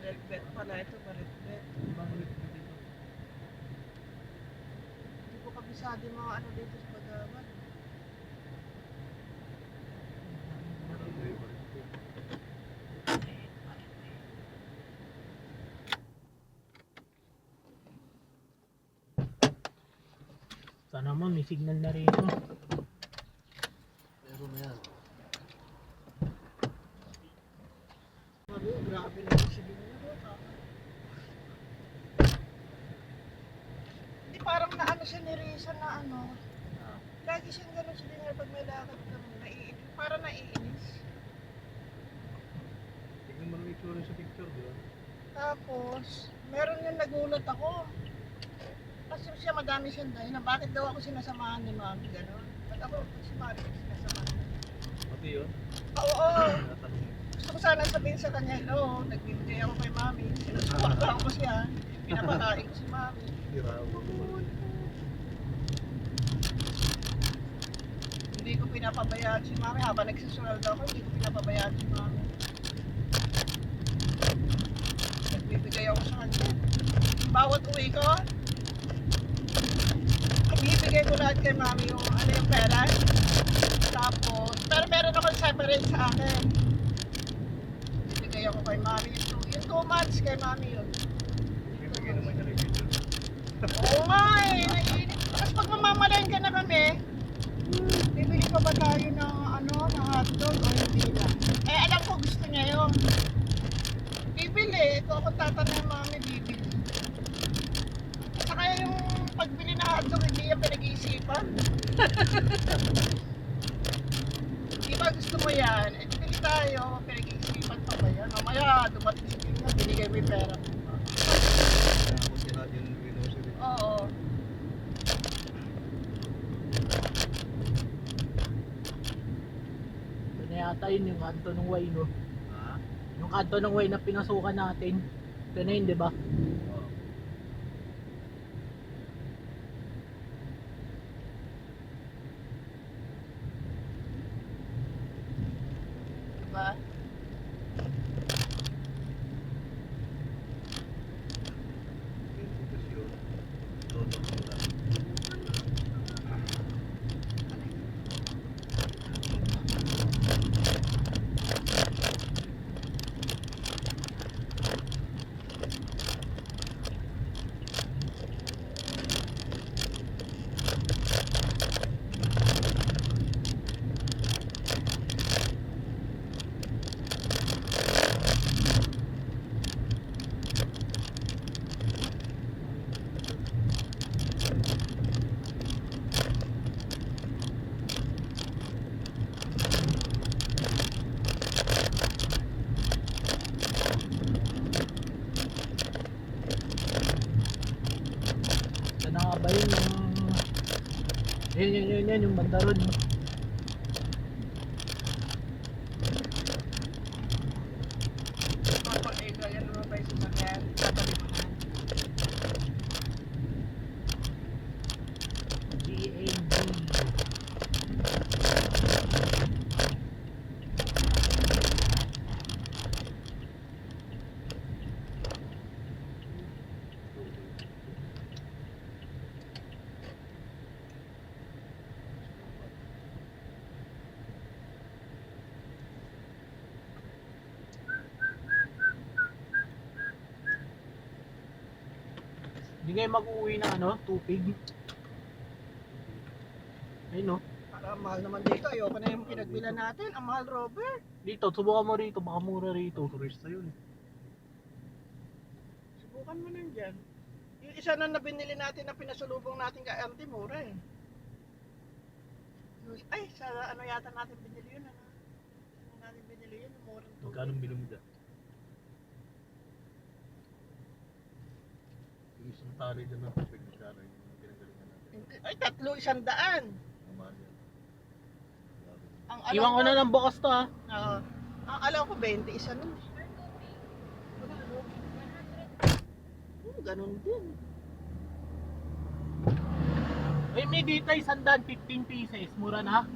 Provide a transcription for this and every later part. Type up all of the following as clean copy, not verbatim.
Maritbet pala ito, Maritbet. Ibang ulit ko dito. Hindi ko kabisado yung mga ano dito sa Bagawan. Sana naman may signal na rito. Meron na yan. Grabe na yung sige nyo. Hindi parang na ano siya ni Risa na ano. Lagi siyang gano'n siya din pag may lakad kami. Naiinis. Parang naiinis. Tignan mo naman itsura sa picture, di ba? Tapos, meron yung nagulat ako. Kasi siya madami siyang dahil na bakit daw ako sinasamahan ni Mami, gano'n. Ba't ako si Mami sinasamahan? Pati yun. Oo. Natanong. Gusto ko sana sabihin sa kanya, hello, nagbibigay ako kay Mami. Sinusuportahan ko siya. Pinapakain ko si Mami. Tira ako. Hindi ko pinapabayaan si Mami. Habang nagsusunod ako, hindi ko pinapabayaan si Mami. Nagbibigay ako sa kanya. Bawat uwi ko, ibibigay ko lahat kay Mami yung ano yung pera. Tapos, pero meron ako separate sa akin. Ibibigay ako kay Mami. Yung 2 months kay Mami yun. Bibigyan naman siya ng video. Oo nga eh, naiinit. Tapos pag mamamalayan ka na kami, bibili pa ba tayo ng ano, ng hotdog o hindi na? Eh alam ko gusto niya yun. Bibili, ito ako tatanong Mami, bibili. At saka yung pagbili ng hotdog, hindi yan pinag-iisipan. Di ba gusto mo yan? Eh bili tayo, pinag-iisipan pa ba yan? Mamaya dumating si Kim na, binigay mo yung pera. Kaya ako tira yung grocery. Oo. Ito na yata yun yung kanto ng way, no? Ha? Yung kanto ng way na pinasukan natin. Ito na yun, di ba? Oo. Diba? Identifikasyon. Todo muna. Ito na nga ba yun yung... Yan, yung banda ron. Yan naman ba yung sasakyan? Tatabi mo na. GAG. Hindi kayo mag-uwi ng ano, tupig. Ayun, no? Para mahal naman dito. Ayoko na yung pinagbilan natin. Ang mahal, Robert. Dito, subukan mo rito, baka mura rito. Turista yun. Subukan mo nun dyan. Yung isa na nabinili natin na pinasulubong natin kay Auntie, mura eh. Ay, sa ano yata natin binili yun. Ano natin binili yun? Murang tubig. Magkano bilong mo dyan? Yung isang tali dyan ng tubig, magkano yung pinagalingan natin? Ay, 300. Ang mahal yan. Ang alam Iwan ko na ng bukas to, ha. Ang alam ko 20 isa nun. Ganun din. Ay, may dito ay 115 pieces. Mura na.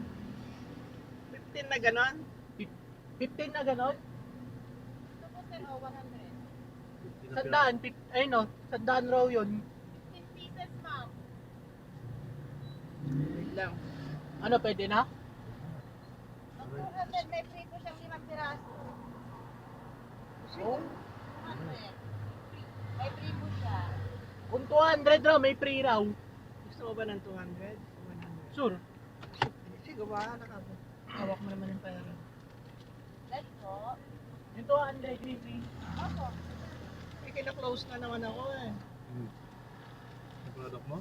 15 na ganon. 15 na ganon. Ito po sir, 100. Sandaan, ayun o, sandaan raw yun. 15 pieces, ma'am. Wait lang. Ano, pwede na? Ang 200, may free po siyang 5 piraso. Oh. 200. May free po siya. Kung 200 raw, may free raw. Gusto mo ba ng 200? 100? Sure. Sige, bahala ka po. Hawak mo naman yung pera. Let's go. Yung 200, may free. Opo. Eh, kina-close na naman ako eh. Yung product mo?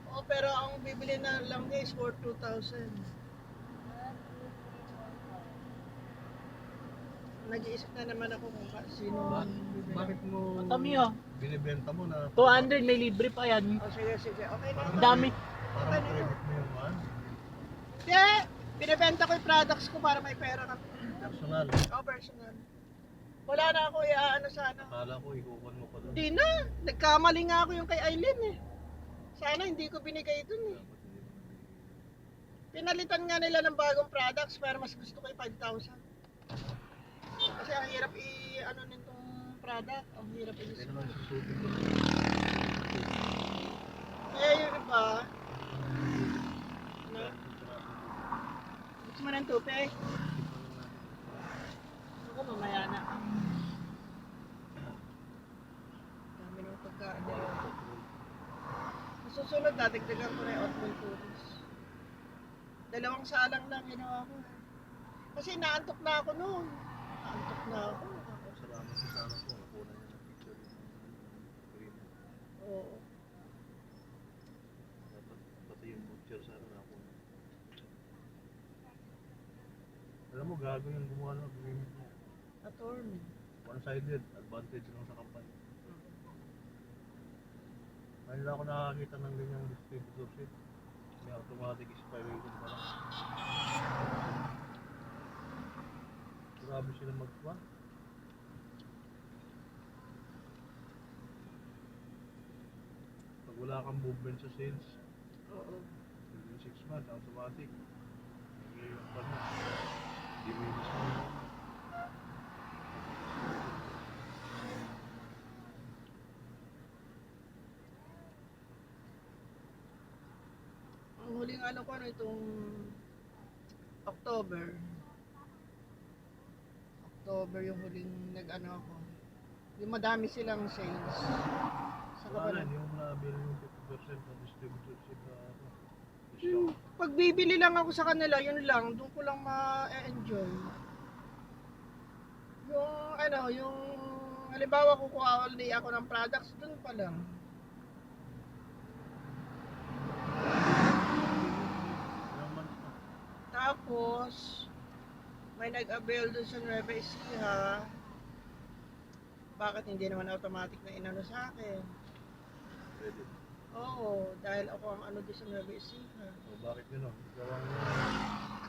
Oo, pero ang bibili na lang niya is worth 2,000. Nag-iisip na naman ako kung sino ang bibili. Bakit mo Matami ah. binibenta mo na 200, may libre pa yan. Oh, sige, sige. Okay na. Ang dami. parang credit mo yung Hindi! Binibenta ko yung products ko para may pera ka. personal? Oh, personal. Wala na ako iaano sana. Akala ko ikukuha mo pa doon. Hindi na. Nagkamali nga ako yung kay Aileen eh. Sana hindi ko binigay dun eh. Pinalitan nga nila ng bagong products pero mas gusto ko yung 5,000. Kasi ang hirap i-ano nitong product. Ang hirap Hindi i-display. naman susutin ko. Eh, yun iba. Ano? Gusto mo ng tupig? Ako mamaya na. Dami ng pagkain. Susunod, dadagdagan ko na yung oatmeal cookies. 2 salang lang ginawa ko. Kasi naantok na ako noon. Naantok na ako. Salamat sa sana po. Nakuha niya ng picture yung green. Oo. Dapat pati yung picture sana nakuha. Alam mo, gago yung gumawa ng agreement mo. Attorney. One-sided. Advantage lang sa company. Ngayon lang ako nakakita ng ganyang distributorship. May automatic expiration pa lang. Grabe sila magpa. Pag wala kang movement sa sales, Oo. within 6 months, automatic. Ngayon pa na. Diminish mo. Ang huling ano ko ano itong October. October yung huling nag-ano ako. Yung madami silang sales. Sa Wala na, kapalan. hindi mo na-avail yung 50% ng distributorship na ano, Yung discount. pag bibili lang ako sa kanila, yun lang, doon ko lang ma-enjoy. Yung ano, yung halimbawa kukuha ulit ako ng products, doon pa lang. Ilang months na. Tapos, may nag-avail doon sa Nueva Ecija. Bakit hindi naman automatic na inano sa akin? Credit. Oo, dahil ako ang ano doon sa Nueva Ecija. O bakit gano'n?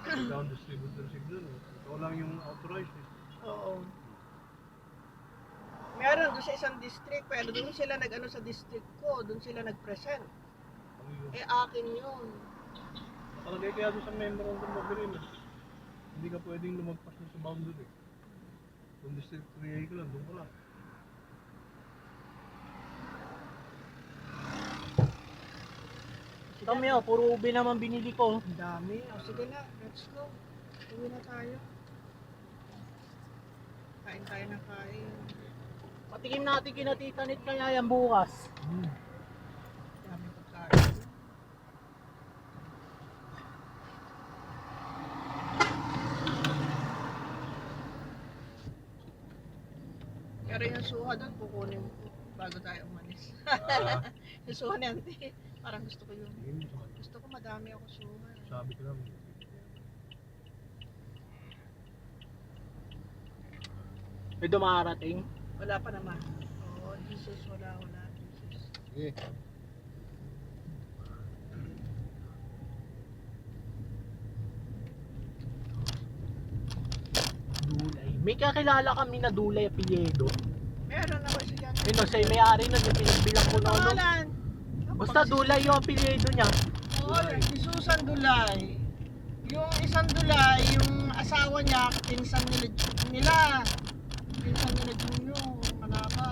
Ikaw ang distributorship doon. Ikaw lang yung authorized. Oo. Meron doon sa isang district, pero doon sila nag-ano sa district ko, doon sila nag-present. Ano yun? Eh, akin yun. Nakalagay kaya doon sa memorandum of agreement. Hindi ka pwedeng lumagpas na sa boundary. Kung district 3A ka lang, doon ka lang. Dami oh, puro ube naman binili ko. Ang dami. O, sige na, let's go. Uwi na tayo. Kain tayo ng kain. Patikim natin kina Tita Nit kaya yan bukas. Dami pagkain. Pero yung suha doon, kukunin mo bago tayo umalis. Yung suha ni Auntie, parang gusto ko yun. Hindi mo sa Gusto ko madami ako suha. sabi ko lang. May dumarating. Wala pa naman. Oo, Jesus, wala. Jesus. Sige. Dulay. May kakilala kami na Dulay Apelyedo. Meron ako siya. Yun o, siya may-ari nun, yung pinagbilang ko noon. Pangalan? Basta Dulay yung apelyedo niya. Oo, si Susan Dulay. Yung isang Dulay, yung asawa niya, pinsan nila. Pinsan nila Junyo, Manaba.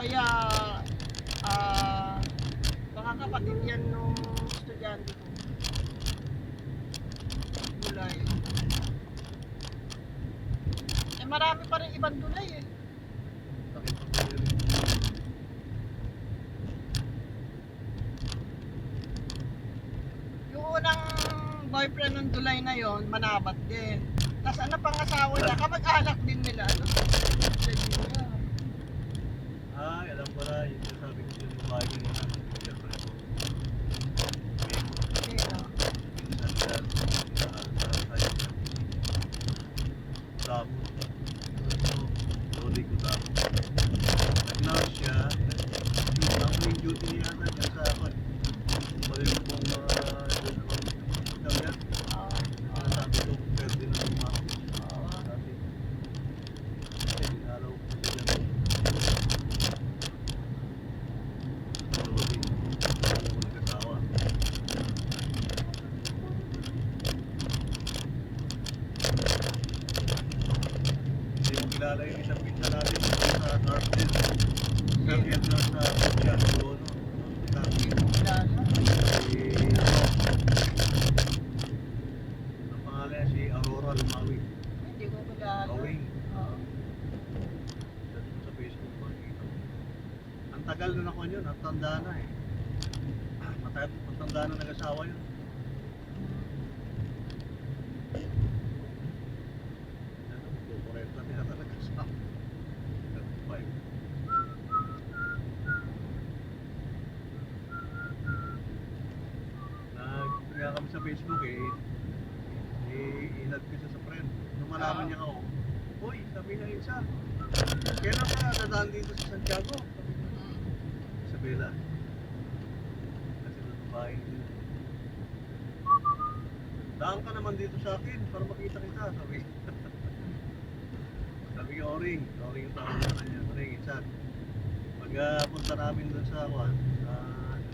kaya, baka kapatid yan nung estudyante ko. Dulay. Eh, marami pa rin ibang dulay eh. Sakit pa po yun. Yung unang boyfriend ng Dulay na yon, manabat din. Tapos ano pang asawa niya, kamag-anak din nila, ano? Virginia. Ay, alam ko na, yung sabi ko yung babae ko yun. Siyempre ako. Sino? Minsan yan, tayo. Damo. Lodi ko damo. Nag-nurse siya. Ang main duty niya yata niya sa akin. Pwede mo pong hospital yan. Sabi ko, pwede na lumako. Sabi, dinalaw ko siya dyan. Lodi. Alam ko nagkatawa. Hindi mo kilala yung isang pinsa natin sa Northfield. Sir Edgar sa Pugyan, doon, no? Hindi ko kilala. Ang pangalan niya si Aurora Lumawi. Hindi ko kilala. Awing. Oo. Sa Facebook makikita mo. Ang tagal na ako yun, ang tanda na eh. Matanda na nag-asawa yun. Ano, 40 na yata nag-asawa. 35. Nagpunga kami sa Facebook eh. I-inad ko siya sa friend. Nung malaman niya ako, uy, sabi na isa. Kailan ka dadaan dito sa Santiago? Sabi ko, Isabela. Kasi nung babae nila. Daan ka naman dito sa akin para makita kita, sabi. Sabi ko, Oring yung tawag na kanya. Oring, isa. Pag punta namin doon sa Juan, sa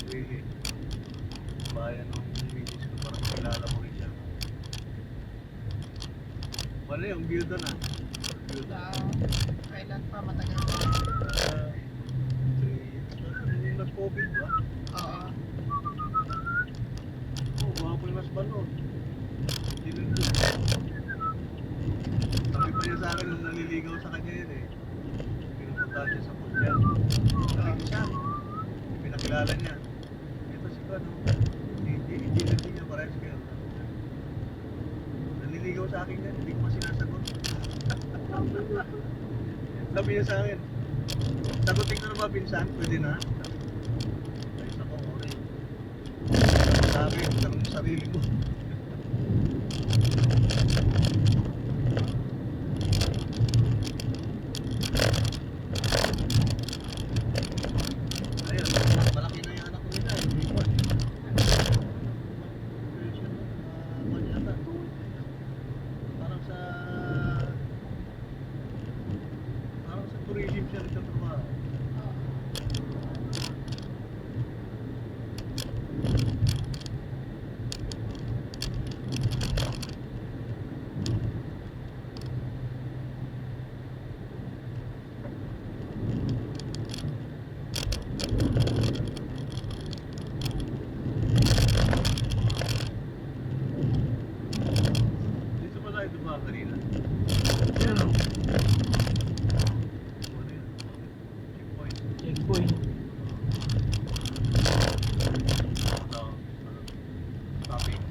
Luigi, bayan ng misis ko para makilala mo rin siya. Wala yung byuda na. Byuda. Kailan pa matagal pa? 3 years na. Yung nag-COVID ba? Oo. Oo, mga po yung nasban nun. Sinunod. Sabi pa niya sa akin nung naliligaw sa kanya yun eh. Pinupuntahan siya sa Pugyan. Sabi ko siya. Pinakilala niya. Ito si Kano. Hindi niya parehas kayo. Naliligaw sa akin yan. Hindi ko pa sinasagot. Sabi niya sa akin, sagutin ko na ba pinsan? Pwede na? Ay, ako, okay. Sabi, tanong mo sarili mo. Ayun, malaki na yung anak ko nila. Hindi ko. Parang sa tourism siya nagtatrabaho. Dito pa tayo dumaan kanina. Ano yun? Checkpoint. Checkpoint. Stopping.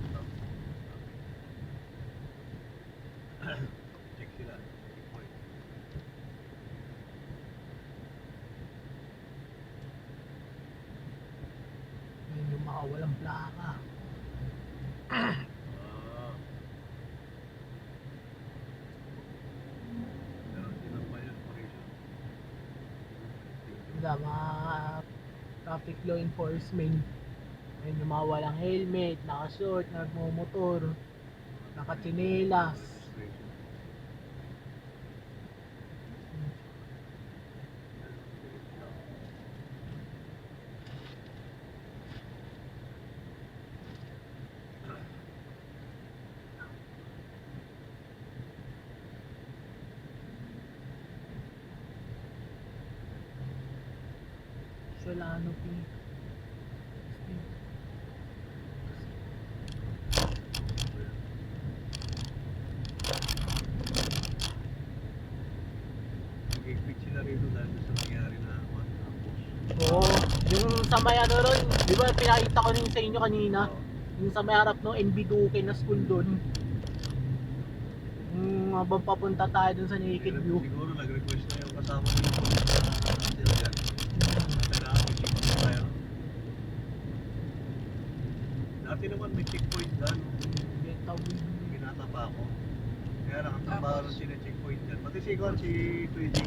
Check sila. Checkpoint. Ayun yung mga walang plaka. Ah. Pero sila pa yun, operation. Diba, mga traffic law enforcement. Ayun yung mga walang helmet, nakashort, nagmumotor, nakatsinelas. Registration. Solano P. Nag-expect sila rito dahil sa nangyari na tapos. Oo, yung sa may ano ron, di ba pinakita ko rin sa inyo kanina? Yung sa may harap ng NB Duque na school doon. Habang papunta tayo dun sa Naked View. Siguro nag-request na yung kasama nila sa Silgan. Kailangan may checkpoint tayo. Dati naman may checkpoint dyan. Ginata pa ako. Kaya nakatrabaho rin sila checkpoint dyan. Pati si Gon, si Tweety.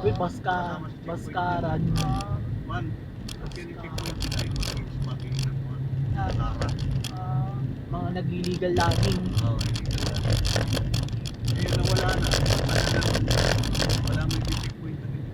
Uy, Baskaran. Man, pag yan yung checkpoint sila, yung mga smuggling ng mga Lara. Mga nag-illegal logging. Oo, illegal yan. Ngayon nawala na. Wala may checkpoint na rin.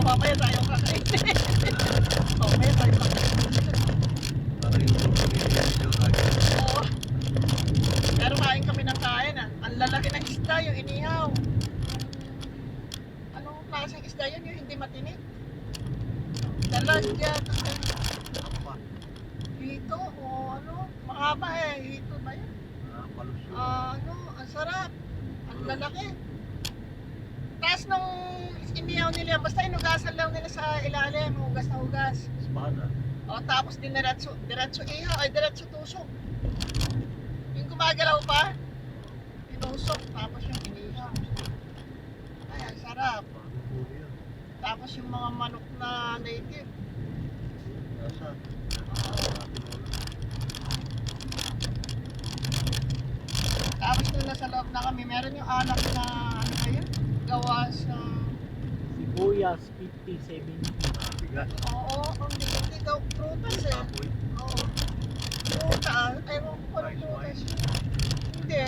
Mamaya tayo kakain. Mamaya tayo kakain. Para yung video Oo. Pero kain kami ng kain ah. Ang lalaki ng isda, yung inihaw. Anong klaseng isda yun? Yung hindi matinik? Dalasya. Hito o ano? Mahaba eh. Hito ba yun? palusyo. Ang sarap. Ang lalaki. Tapos nung inihaw nila, basta inugasan lang nila sa ilalim, hugas na hugas. Espada. O tapos diretso ihaw, ay diretso tusok. Yung gumagalaw pa, tinusok, tapos yung inihaw. Ay, ang sarap. Pagpupuli yan. Tapos yung mga manok na native. Nasa. Tapos nung nasa loob na kami, meron yung alak na, ano ba yun? Gawa sa... Sibuyas, 57. Bigas. Oo, hindi daw prutas eh. Kapoy. Oo. Prutas, ewan ko pala prutas yun. Hindi.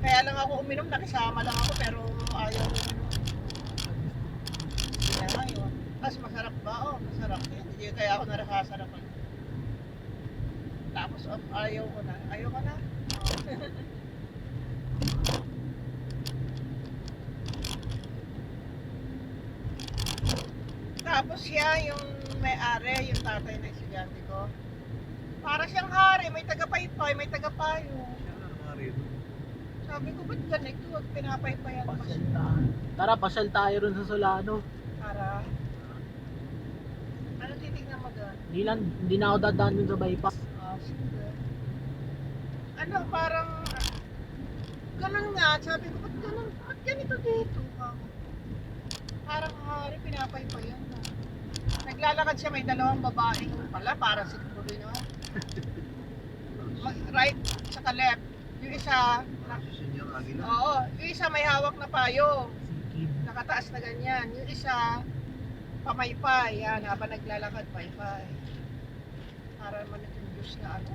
Kaya lang ako uminom, nakisama lang ako pero ayaw ko uminom. Kaya ngayon. Tapos masarap ba? Oo, masarap din. Hindi kaya ako nakasarapan. Tapos ayaw ko na. Ayaw ko na. Tapos siya, yung may-ari, yung tatay na estudyante ko. Para siyang hari, may taga-paypay, may taga-payo. Siya nga nangyari doon. Sabi ko, ba't ganito? At pinapaypayan pa Pasyal siya. tayo. Tara, pasyal tayo ron sa Solano. Para, ano titignan mo doon? Hindi na ako dadaan dun sa bypass. Sige. Ano, parang, ganun nga, sabi ko, ba't ganun, ba't ganito dito? Parang hari, pinapaypayan na. Naglalakad siya, may dalawang babaeng pala, para siguro yun. Right, saka left. Yung isa, Position niya agila. oo, yung isa may hawak na payo. Sikid. Nakataas na ganyan. Yung isa, pamaypay. Yan, habang naglalakad, paypay. Para naman nag-induce na ano.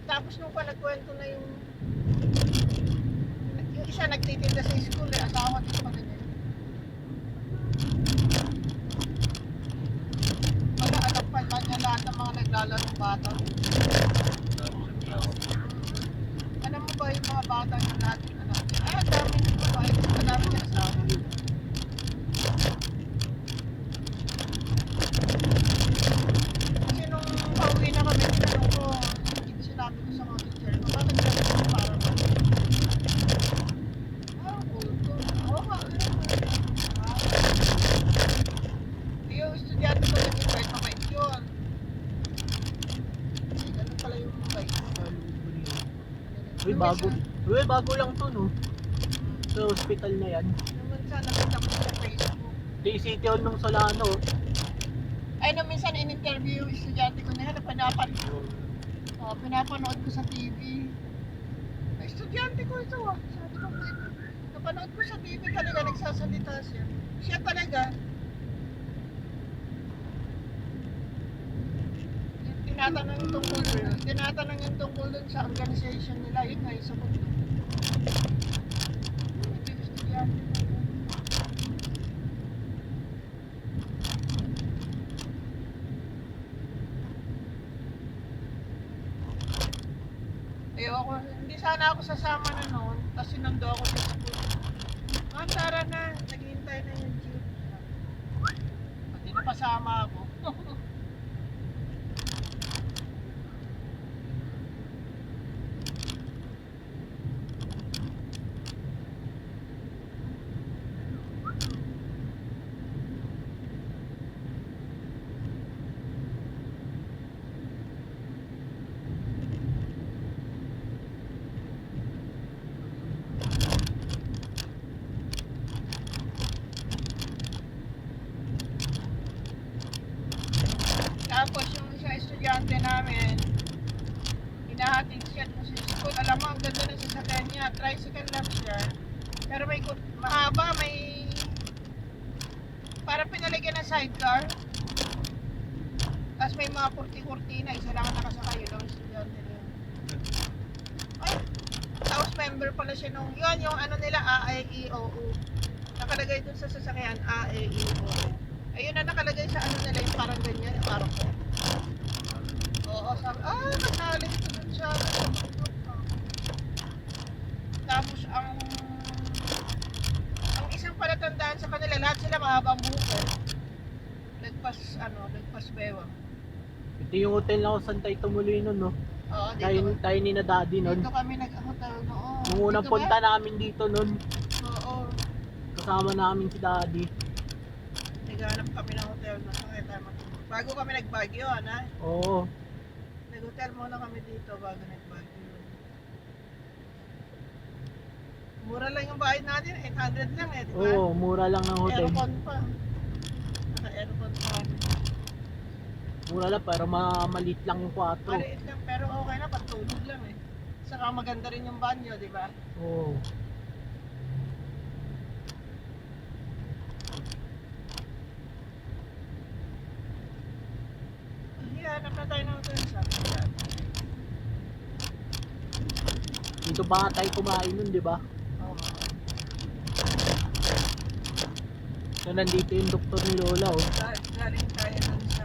Tapos nung pa nagkwento na yung isa nagtitinda sa school, asawa din pa ganyan. Wala, alam pa niya lahat ng mga naglalarong bata. Alam mo ba yung mga bata na natin anak niya? Ay, ang dami niya ba? Ang dami niya asawa. Kasi nung pauwi na kami, tinanong ko, sinabi ko sa mga teacher ko, bakit kami parang kulto. Oo nga, yung estudyante ko nag-invite, mabait yun. Ganun pala yung mabait. Uy, bago lang to, no? Sa hospital na yan. Nung minsan nakita ko sa Facebook. Di City Hall ng Solano. Ay, nung minsan in-interview yung estudyante ko na yan, pinapanood ko sa TV. Ay, estudyante ko ito ah. Sabi ko, napanood ko sa TV talaga, nagsasalita siya. Siya talaga. Tinatanong yung tungkol dun sa organization nila, yun nga yung sagot ko. Yung estudyante na yun. Ayoko, hindi sana ako sasama na noon, tapos sinundo ako sa school. Tara na, naghihintay na yung jeep. Pati napasama ako. Tapos yung isang estudyante namin, hinahatid siya dun sa school. Alam mo, ang ganda ng sasakyan niya. Tricycle lang siya. Pero may mahaba, may parang pinalagyan ng sidecar. Tapos may mga kurti-kurtina. Isa lang ang nakasakay. Yun ang estudyante niya. Ay, tapos member pala siya nung, yun yung ano nila, AAEOO. Nakalagay dun sa sasakyan, AAEOO. Ayun na nakalagay sa ano nila, yung parang ganyan, yung parang ko. Oo, sabi, nasali ito dun sa tapos ang isang palatandaan sa kanila, lahat sila mahabang buko. Lagpas bewang. Ito yung hotel na kung saan tayo tumuloy nun, no? Oo, Tayo ni na daddy nun. dito kami nag-hotel noon. Nung unang Dito ba? punta namin dito nun, Oo. kasama namin si daddy. Naghanap kami ng hotel na kaya tayo matulog. Bago kami nag-Baguio, ana. Oo. Nag-hotel muna kami dito bago nag-Baguio. Mura lang yung bayad natin, 800 lang eh, di ba? Oo, mura lang ng hotel. Aircon pa. Naka-aircon pa. Mura lang, pero maliit lang yung 4. Maliit lang, pero okay na, patulog lang eh. Saka maganda rin yung banyo, di ba? Oo. Hanap na tayo ng hotel sa akin. Dito ba tayo kumain nun, di ba? Oo. So, nandito yung doktor ni Lola, oh. Galing tayo nun sa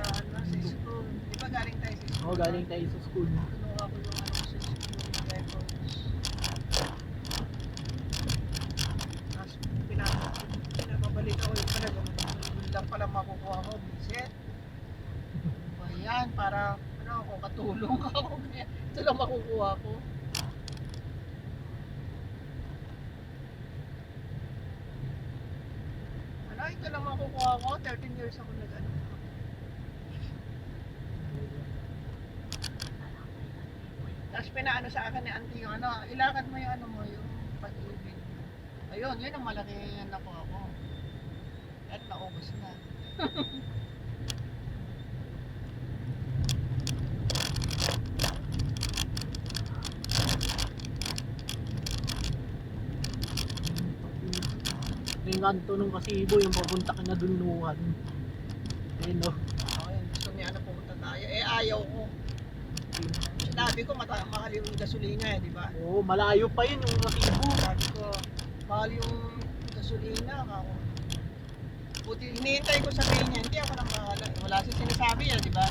school. Di ba galing tayo sa school? Oo, galing tayo sa school. Kinuha ko yung ano sa school, yung records. Tapos pinapabalik ako yung talaga. lang pala makukuha ko, visit. Ayan, para ano ako, katulong ako. Kaya ito lang makukuha ko. Ano, ito lang makukuha ko. 13 years ako nag-ano. Tapos pinaano sa akin ni auntie yung ano, ilakad mo yung ano mo, yung pag-ibig. Ayun, yun ang malaki yan ako ako. At naubos na. Yung kanto nung kasibo, yung papunta ka na dunuhan. Ayun no. Ayun, gusto niya ano pumunta tayo. Eh ayaw ko. Sinabi ko mahal yung gasolina eh, di ba? Oo, malayo pa yun yung kasibo. Sabi ko, mahal yung gasolina ako. Buti hinihintay ko sabihin niya, hindi ako nang bahala. Wala siya sinasabi yan, di ba?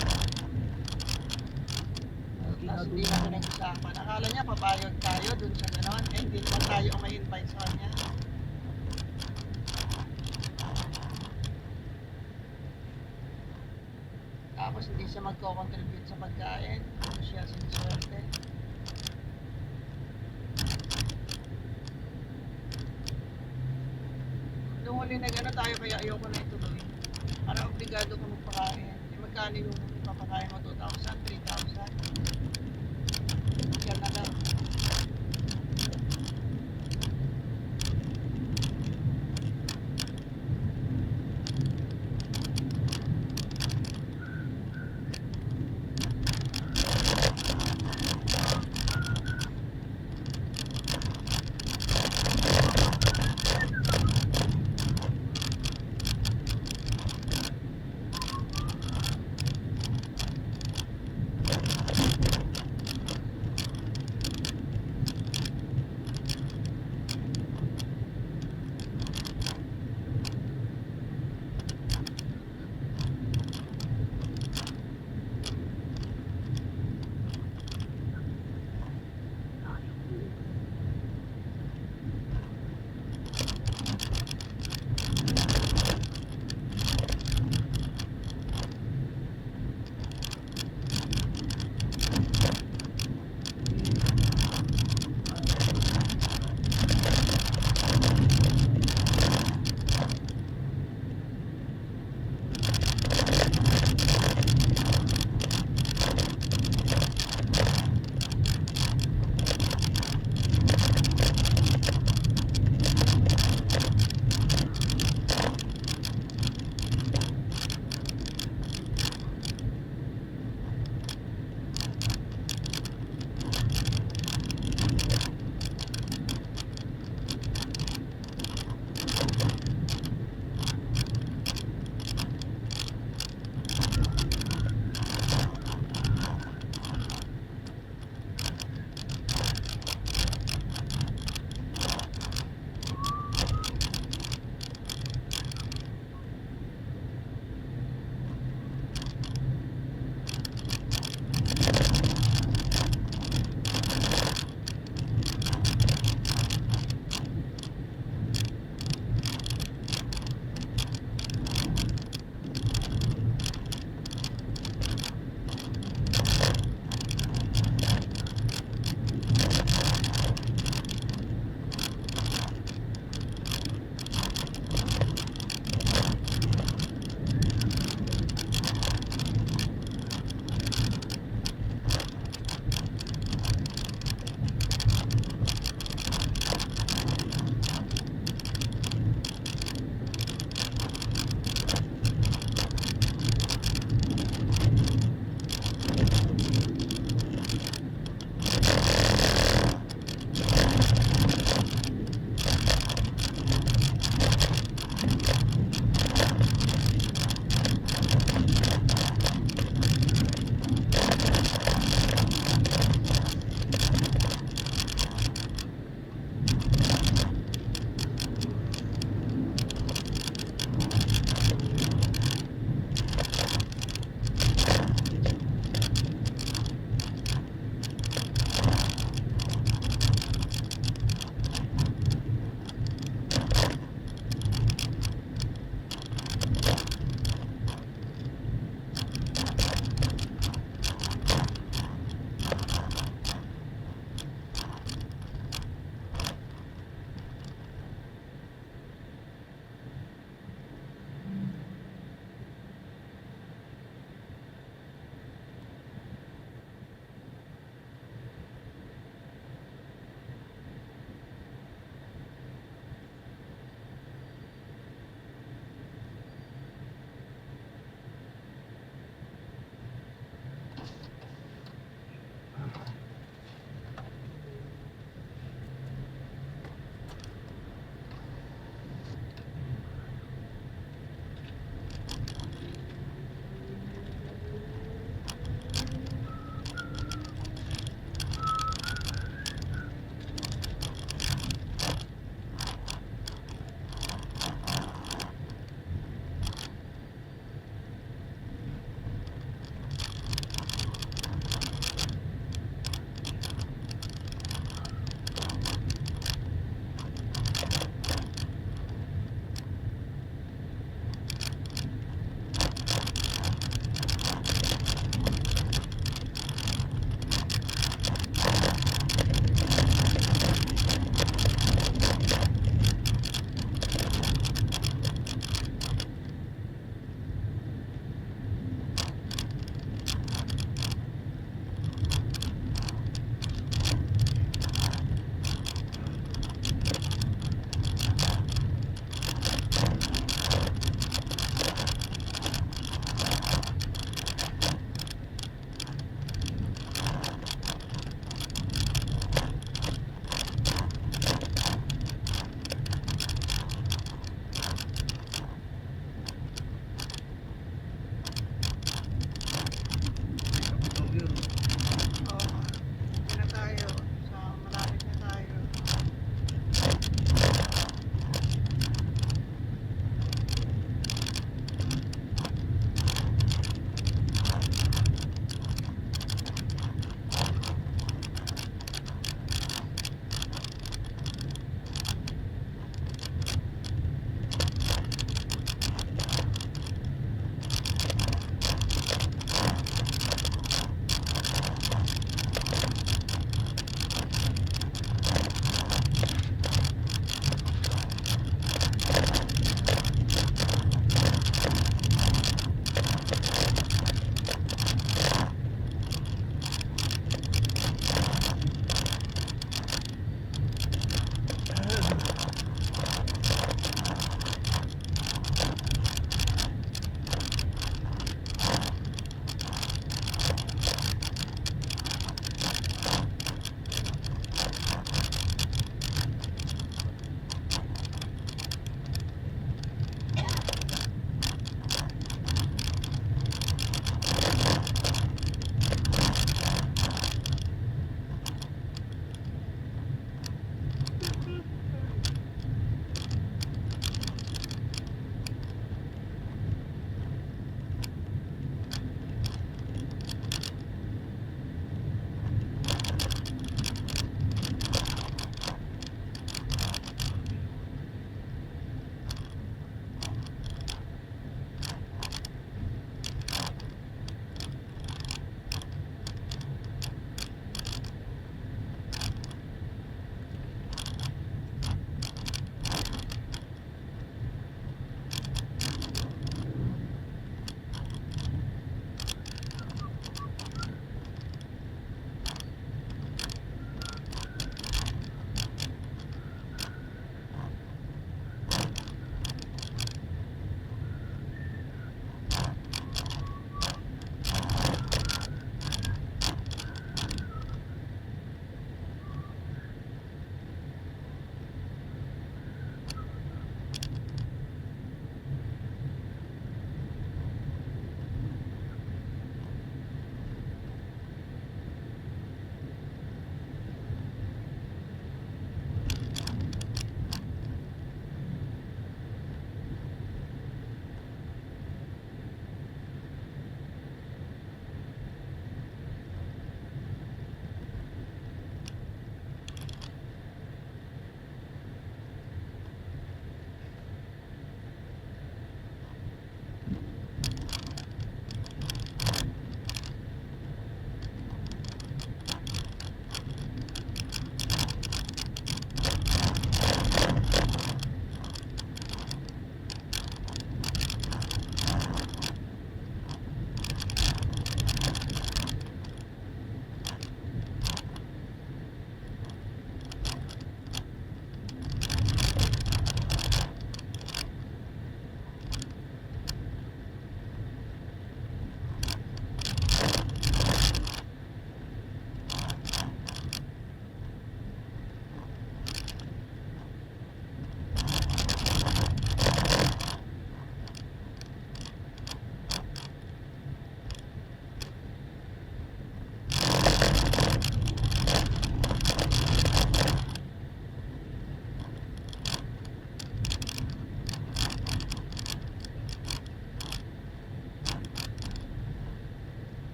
Tapos hindi na ako nag-usapan. Akala niya papayag tayo dun sa gano'n. Eh hindi naman tayo ang may invite sa kanya. Tapos hindi siya magko-contribute sa pagkain. Ano siya siniswerte. Nung huli na gano'n tayo kaya ayoko na ituloy. Para obligado ka magpakain. Eh magkano yung papakain mo? 2,000, 3,000? Yan na lang.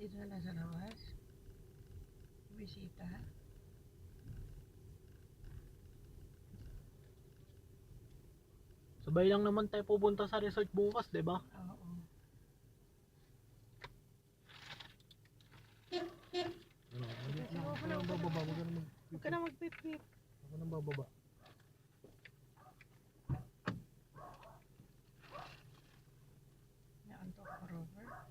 Dito na sa labas. Bisita. Sabay lang naman tayo pupunta sa resort bukas, di ba? Oo. Ako na bababa, Huwag ka na magpipip. Ako na bababa. Naantok ka, Robert.